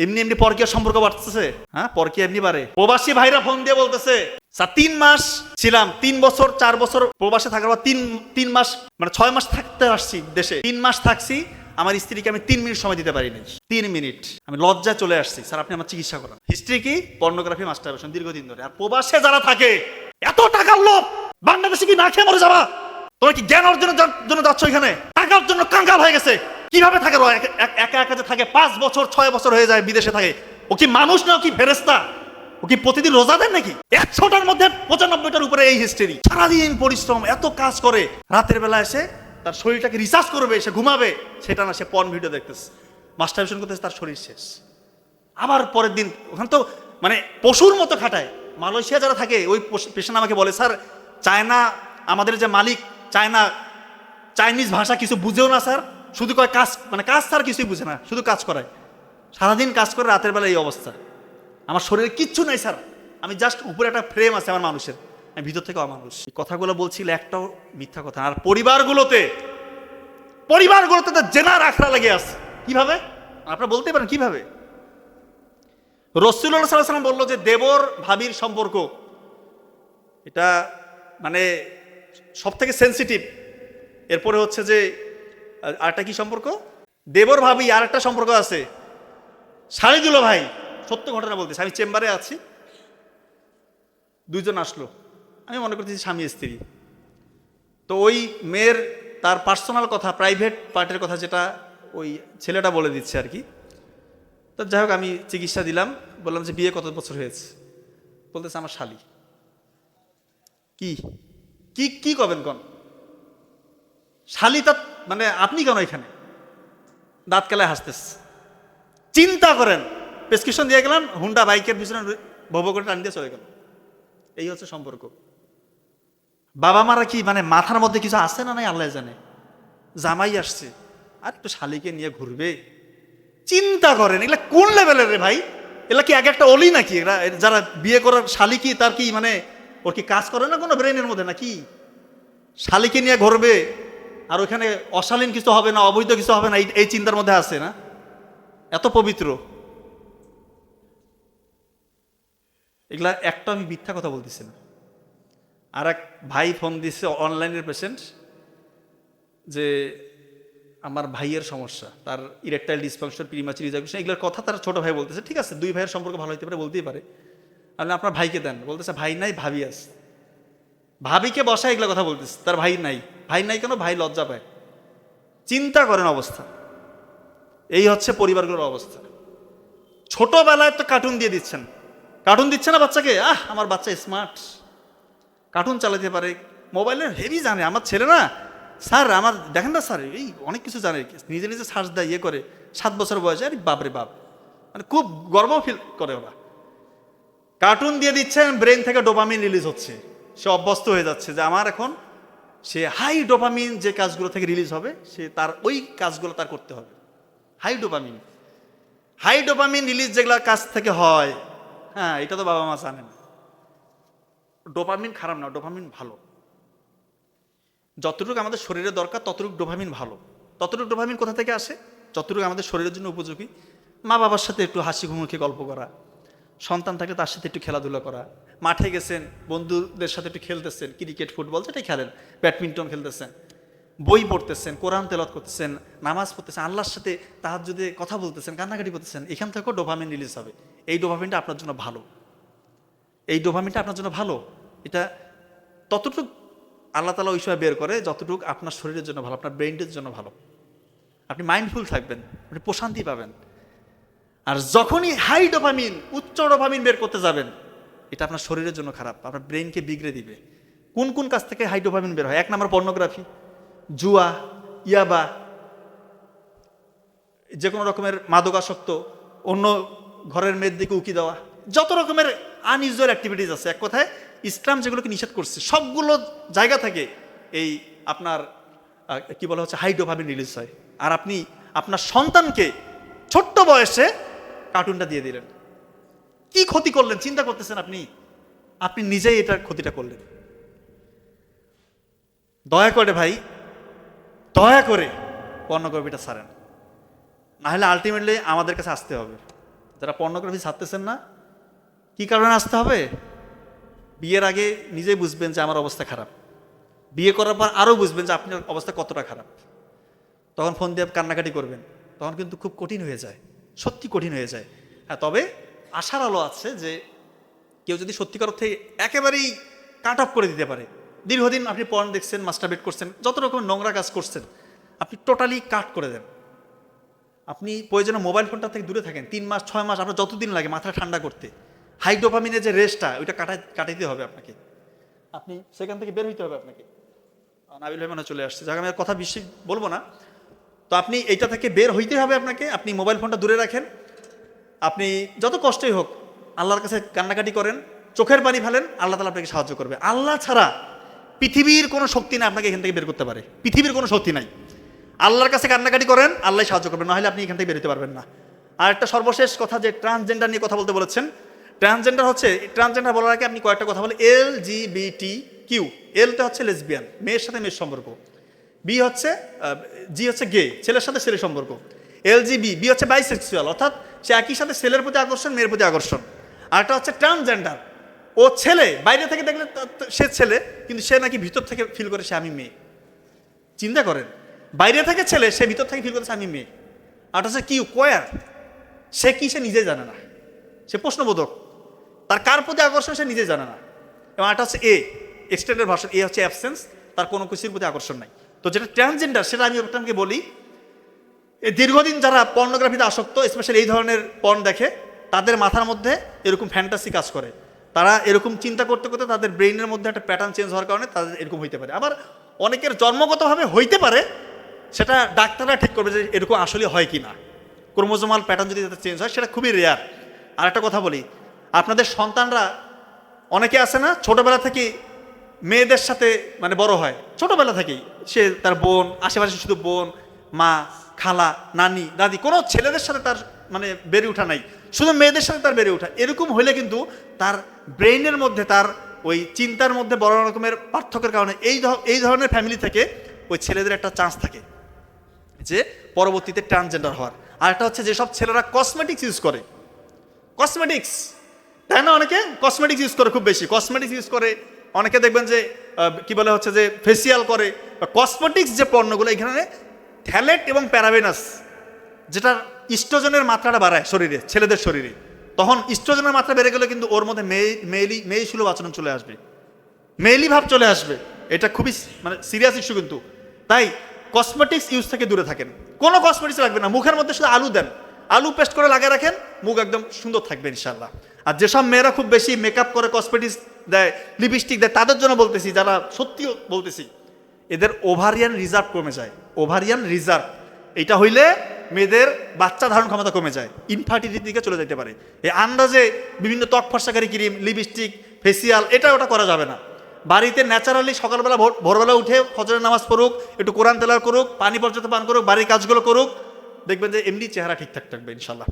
এমনি এমনি পরকীয়া সম্পর্ক বাড়তেছে, হ্যাঁ পরকীয়া এমনি বাড়ে। প্রবাসী ভাইরা ফোন দিয়ে বলতেছে স্যার 3 মাস ছিলাম, 3 বছর 4 বছর প্রবাসে থাকার পর 3 মাস মানে 6 মাস থাকতে আসছি দেশে, 3 মাস থাকছি, আমার স্ত্রীকে আমি 3 মিনিট সময় দিতে পারিনি। 3 মিনিট আমি লজ্জায় চলে আসছি, স্যার আপনি আমার চিকিৎসা করান। হিস্ট্রি কি? পর্নোগ্রাফি, মাস্টারবেশন দীর্ঘদিন ধরে। আর প্রবাসে যারা থাকে, এত টাকার লোভ, বাংলাদেশে কি না খেয়ে মরে যাবা? তোমরা কি জ্ঞান অর্জনের জন্য যাচ্ছ এখানে? টাকার জন্য কাঙ্গাল হয়ে গেছে। কিভাবে থাকে একা একা যে থাকে, 5 বছর 6 বছর হয়ে যায় বিদেশে থাকে। ও কি মানুষ না, ও কি ফেরেশতা? ও কি প্রতিদিন রোজা দেন নাকি? 100টার মধ্যে 95টার উপরে এই হিস্ট্রি। সারাদিন পরিশ্রম, এত কাজ করে, রাতের বেলা এসে তার শরীরটাকে রিসার্চ করবে, সে ঘুমাবে, সেটা না, সে পর্ন ভিডিও দেখতেছে, মাস্টারবেশন করতেছে, তার শরীর শেষ। আবার পরের দিন ওখানে তো মানে পশুর মতো খাটায়। মালয়েশিয়া যারা থাকে ওই পেশেন্ট আমাকে বলে, স্যার চায়না আমাদের যে মালিক, চাইনিজ ভাষা কিছু বুঝেও না স্যার, শুধু কয় কাজ, মানে কাজ স্যার কিছুই বুঝে না, শুধু কাজ করায়, সারাদিন কাজ করে, রাতের বেলা এই অবস্থা। আমার শরীরে কিচ্ছু নাই স্যার, আমি জাস্ট উপরে একটা ফ্রেম আছে আমার মানুষের, আমি ভিতর থেকে অমানুষ। এই কথাগুলো বলছিল, একটাও মিথ্যা কথা। আর পরিবারগুলোতে তো জেনার আখড়া লেগে আছে। কিভাবে আপনারা বলতে পারেন? কিভাবে? রাসূলুল্লাহ সাল্লাল্লাহু আলাইহি ওয়াসাল্লাম বলল যে দেবর ভাবির সম্পর্ক এটা মানে সব থেকে সেন্সিটিভ। এরপরে হচ্ছে যে আরেকটা কি সম্পর্ক, দেবর ভাবি, আর একটা সম্পর্ক আছে শালী দুলা ভাই। সত্য ঘটনা বলতেছি, আমি চেম্বারে আছি, দুইজন আসলো, আমি মনে করতেছি স্বামী স্ত্রী। তো ওই মেয়ের তার পার্সোনাল কথা, প্রাইভেট পার্টের কথা, যেটা ওই ছেলেটা বলে দিচ্ছে আর কি। তো যাই হোক, আমি চিকিৎসা দিলাম, বললাম যে বিয়ে কত বছর হয়েছে? বলতেছে আমার শালী। কি কি কি করবেন কন? শালী তা মানে আপনি কেন এখানে? দাঁত কালায় হাসতেছে। চিন্তা করেন, প্রেসক্রিপশন দিয়ে গেলাম, হুন্ডা বাইকের পিছনে ভব করে টান দিয়ে চলে গেল। এই হচ্ছে সম্পর্ক। বাবা মারা কি মানে মাথার মধ্যে কিছু আসে না নাই আল্লাহ জানে। জামাই আসছে আর একটু শালীকে নিয়ে ঘুরবে, চিন্তা করেন এগুলা কোন লেভেলের রে ভাই? এগুলা কি এক একটা অলি নাকি? এরা যারা বিয়ে করার শালী কি তার কি মানে ওর কি কাজ করে না কোনো ব্রেনের মধ্যে নাকি? শালীকে নিয়ে ঘুরবে আর ওখানে অশালীন কিছু হবে না, অবৈধ কিছু হবে না, এই চিন্তার মধ্যে আছে না? এত পবিত্র। এগুলা একটা আমি মিথ্যা কথা বলতেছি না। আর এক ভাই ফোন দিচ্ছে, অনলাইনের পেশেন্ট, যে আমার ভাইয়ের সমস্যা, তার ইরেকটাইল ডিসফাংশন, প্রিম্যাচুর ইজাকুলেশন, এগুলোর কথা তার ছোট ভাই বলতেছে। ঠিক আছে, দুই ভাইয়ের সম্পর্ক ভালো হতে পারে, বলতেই পারে। আপনি আপনার ভাইকে দেন, বলতেছে ভাই নাই, ভাবি আছে। ভাবিকে বসা এগুলো কথা বলতেছে, তার ভাই নাই। ভাই নাই কেন? ভাই লজ্জা পায়। চিন্তা করেন অবস্থা। এই হচ্ছে পরিবারগুলোর অবস্থা। ছোটবেলায় তো কার্টুন দিয়ে দিচ্ছেন, কার্টুন দিচ্ছে না বাচ্চাকে, আমার বাচ্চা স্মার্ট, কার্টুন চালাতে পারে, মোবাইলের হেভি জানে। আমার ছেলে না স্যার, আমার দেখেন না স্যার, এই অনেক কিছু জানে, নিজে নিজে সার্চ দেয়, ইয়ে করে, 7 বছর বয়সে। আরে বাপরে বাপ, মানে খুব গর্ব ফিল করে ওরা। কার্টুন দিয়ে দিচ্ছেন, ব্রেন থেকে ডোপামিন রিলিজ হচ্ছে, সে অভ্যস্ত হয়ে যাচ্ছে যে আমার এখন সে হাই ডোপামিন যে কাজগুলো থেকে রিলিজ হবে, সে তার ওই কাজগুলো তার করতে হবে। হাই ডোপামিন রিলিজ যেগুলো কাজ থেকে হয়, হ্যাঁ এটা তো বাবা মা জানেন। ডোপামিন খারাপ না, ডোপামিন ভালো। যতটুকু আমাদের শরীরে দরকার ততটুকু ডোপামিন ভালো। ততটুকু ডোপামিন কোথা থেকে আসে? যতটুকু আমাদের শরীরের জন্য উপযোগী। মা বাবার সাথে একটু হাসি খুমুখে গল্প করা, সন্তান থাকলে তার সাথে একটু খেলাধুলা করা, মাঠে গেছেন বন্ধুদের সাথে একটু খেলতেছেন, ক্রিকেট ফুটবল যেটাই খেলেন, ব্যাডমিন্টন খেলতেছেন, বই পড়তেছেন, কোরআন তেলাওয়াত করতেছেন, নামাজ পড়তেছেন, আল্লাহর সাথে তাহাজ্জুদে কথা বলতেছেন, কান্নাকাটি করতেছেন, এখান থেকেও ডোপামিন রিলিজ হবে। এই ডোপামিনটা আপনার জন্য ভালো, এই ডোপামিনটা আপনার জন্য ভালো। এটা ততটুকু আল্লাহ তাআলা ওই সময় বের করে যতটুকু আপনার শরীরের জন্য ভালো, আপনার ব্রেইনের জন্য ভালো। আপনি মাইন্ডফুল থাকবেন, আপনি প্রশান্তি পাবেন। আর যখনই হাই ডোপামিন, উচ্চ ডোপামিন বের করতে যাবেন, এটা আপনার শরীরের জন্য খারাপ, আপনার ব্রেনকে বিগড়ে দিবে। কোন কোন কাজ থেকে হাই ডোপামিন বের হয়? 1 নম্বর পর্নোগ্রাফি, জুয়া, ইয়াবা, যে কোনো রকমের মাদকাসক্ত, অন্য ঘরের মেয়ের দিকে উকি দেওয়া, যত রকমের আনইউজুয়াল অ্যাক্টিভিটিস আছে। এক কথায় ইসলাম যেগুলোকে নিষেধ করছে সবগুলো জায়গা থেকে এই আপনার কি বলা হচ্ছে হাই ডোপামিন রিলিজ হয়। আর আপনি আপনার সন্তানকে ছোট্ট বয়সে কার্টুনটা দিয়ে দিলেন, কি ক্ষতি করলেন চিন্তা করতেছেন আপনি? আপনি নিজেই এটার ক্ষতিটা করলেন। দয়া করে ভাই, দয়া করে পর্নোগ্রাফিটা ছাড়েন, নাহলে আলটিমেটলি আমাদের কাছে আসতে হবে। যারা পর্নোগ্রাফি ছাড়তেছেন না, কি কারণে আসতে হবে? বিয়ের আগে নিজেই বুঝবেন যে আমার অবস্থা খারাপ, বিয়ে করার পর আরও বুঝবেন যে আপনার অবস্থা কতটা খারাপ। তখন ফোন দিয়ে কান্নাকাটি করবেন, তখন কিন্তু খুব কঠিন হয়ে যায়, সত্যি কঠিন হয়ে যায়। হ্যাঁ, তবে আশার আলো আছে যে কেউ যদি সত্যিকার অর্থে একেবারেই কাট অফ করে দিতে পারে, দীর্ঘদিন আপনি পর্ন দেখছেন, মাস্টারবেট করছেন, যত রকম নোংরা কাজ করছেন, আপনি টোটালি কাট করে দেন। আপনি প্রয়োজনে মোবাইল ফোনটা থেকে দূরে থাকেন 3 মাস 6 মাস, আপনার যতদিন লাগে মাথা ঠান্ডা করতে। হাই ডোপামিনের যে রেসটা, ওইটা কাটাইতে হবে আপনাকে, আপনি সেখান থেকে বের হইতে হবে আপনাকে। নাবিল ভাই মনে চলে আসছে, যাকে আমি আর কথা বেশি বলবো না। তো আপনি এইটা থেকে বের হইতে হবে আপনাকে। আপনি মোবাইল ফোনটা দূরে রাখেন, আপনি যত কষ্টই হোক আল্লাহর কাছে কান্নাকাটি করেন, চোখের পানি ফেলেন, আল্লাহ তাআলা আপনাকে সাহায্য করবে। আল্লাহ ছাড়া পৃথিবীর কোনো শক্তি না আপনাকে এখান থেকে বের করতে পারে, পৃথিবীর কোনো শক্তি নাই। আল্লাহর কাছে কান্নাকাটি করেন, আল্লাহ সাহায্য করবেন, নাহলে আপনি এখান থেকে বেরোতে পারবেন না। আর একটা সর্বশেষ কথা, যে ট্রান্সজেন্ডার নিয়ে কথা বলতে বলেছেন। ট্রান্সজেন্ডার হচ্ছে, ট্রান্সজেন্ডার বলার আগে আপনি কয়েকটা কথা বলে। LGBTQ, এলটা হচ্ছে লেসবিয়ান, মেয়ের সাথে মেয়ের সম্পর্ক। জি হচ্ছে গে, ছেলের সাথে ছেলের সম্পর্ক। বি হচ্ছে বাইসেক্সুয়াল, অর্থাৎ সে একই সাথে ছেলের প্রতি আকর্ষণ, মেয়ের প্রতি আকর্ষণ। আর একটা হচ্ছে ট্রান্সজেন্ডার, ও ছেলে, বাইরে থেকে দেখলে সে ছেলে, কিন্তু সে নাকি ভিতর থেকে ফিল করে সে আমি মেয়ে। চিন্তা করেন, বাইরে থেকে ছেলে, সে ভিতর থেকে ফিল করছে আমি মেয়ে। আর হচ্ছে কোয়ার, সে কি সে নিজে জানে না, সে প্রশ্নবোধক, তার কার প্রতি আকর্ষণ সে নিজে জানে না। এবং একটা হচ্ছে এক্সটেন্ডেড ভার্সন, হচ্ছে অ্যাবসেন্স, তার কোনো কিছুর প্রতি আকর্ষণ নাই। তো যেটা ট্রান্সজেন্ডার, সেটা আমি আপনাকে বলি, দীর্ঘদিন যারা পর্নোগ্রাফিতে আসক্ত, স্পেশালি এই ধরনের পর্ন দেখে, তাদের মাথার মধ্যে এরকম ফ্যান্টাসি কাজ করে। তারা এরকম চিন্তা করতে করতে তাদের ব্রেইনের মধ্যে একটা প্যাটার্ন চেঞ্জ হওয়ার কারণে তাদের এরকম হইতে পারে। আবার অনেকের জন্মগতভাবে হইতে পারে, সেটা ডাক্তাররা ঠিক করবে যে এরকম আসলে হয় কি না। ক্রোমোজোমাল প্যাটার্ন যদি তাদের চেঞ্জ হয়, সেটা খুবই রেয়ার। আর একটা কথা বলি, আপনাদের সন্তানরা অনেকে আছে না, ছোটবেলা থেকে মেয়েদের সাথে মানে বড় হয়, ছোটবেলা থেকেই সে তার বোন, আশেপাশে শুধু বোন, মা, খালা, নানি, দাদি, কোনো ছেলেদের সাথে তার মানে বেড়ে ওঠা নাই, শুধু মেয়েদের সাথে তার বেড়ে ওঠা। এরকম হলে কিন্তু তার ব্রেইনের মধ্যে, তার ওই চিন্তার মধ্যে বড় রকমের পার্থক্যের কারণে এই ধরনের ফ্যামিলি থেকে ওই ছেলেদের একটা চান্স থাকে যে পরবর্তীতে ট্রান্সজেন্ডার হওয়ার। আর একটা হচ্ছে যেসব ছেলেরা কসমেটিক্স ইউজ করে, কসমেটিক্স, তাই না, অনেকে কসমেটিক্স ইউজ করে, খুব বেশি কসমেটিক্স ইউজ করে। অনেকে দেখবেন যে কি বলে হচ্ছে যে ফেসিয়াল করে। কসমেটিক্স যে পণ্যগুলো, এখানে থ্যালেট এবং প্যারাবেনাস, যেটা ইস্ট্রোজেনের মাত্রাটা বাড়ায় শরীরে, ছেলেদের শরীরে, তখন ইস্ট্রোজেনের মাত্রা বেড়ে গেলে কিন্তু ওর মধ্যে মেয়ে সুলভ আচরণ চলে আসবে, মেয়েলি ভাব চলে আসবে। এটা খুবই মানে সিরিয়াস ইস্যু কিন্তু। তাই কসমেটিক্স ইউজ থেকে দূরে থাকেন, কোনো কসমেটিক্স রাখবেন না। মুখের মধ্যে শুধু আলু দেন, আলু পেস্ট করে লাগিয়ে রাখেন, মুখ একদম সুন্দর থাকবে ইনশাল্লাহ। আর যেসব মেয়েরা খুব বেশি মেকআপ করে, কসমেটিক্স দেয়, লিপস্টিক দেয়, তাদের জন্য বলতেছি, যারা সত্যিও বলতেছি, এদের ওভারিয়ান রিজার্ভ কমে যায়। ওভারিয়ান রিজার্ভ, এটা হইলে মেয়েদের বাচ্চা ধারণ ক্ষমতা কমে যায়, ইনফার্টিলিটির দিকে চলে যেতে পারে। এই আন্দাজে বিভিন্ন ত্বক ফর্সাকারী ক্রিম, লিপস্টিক, ফেসিয়াল, এটা ওটা করা যাবে না। বাড়িতে ন্যাচারালি সকালবেলা ভোরবেলা উঠে ফজরের নামাজ পড়ুক, একটু কোরআন তেলাওয়াত করুক, পানি পর্যন্ত পান করুক, বাড়ির কাজগুলো করুক, দেখবেন যে এমনি চেহারা ঠিকঠাক থাকবে ইনশাল্লাহ।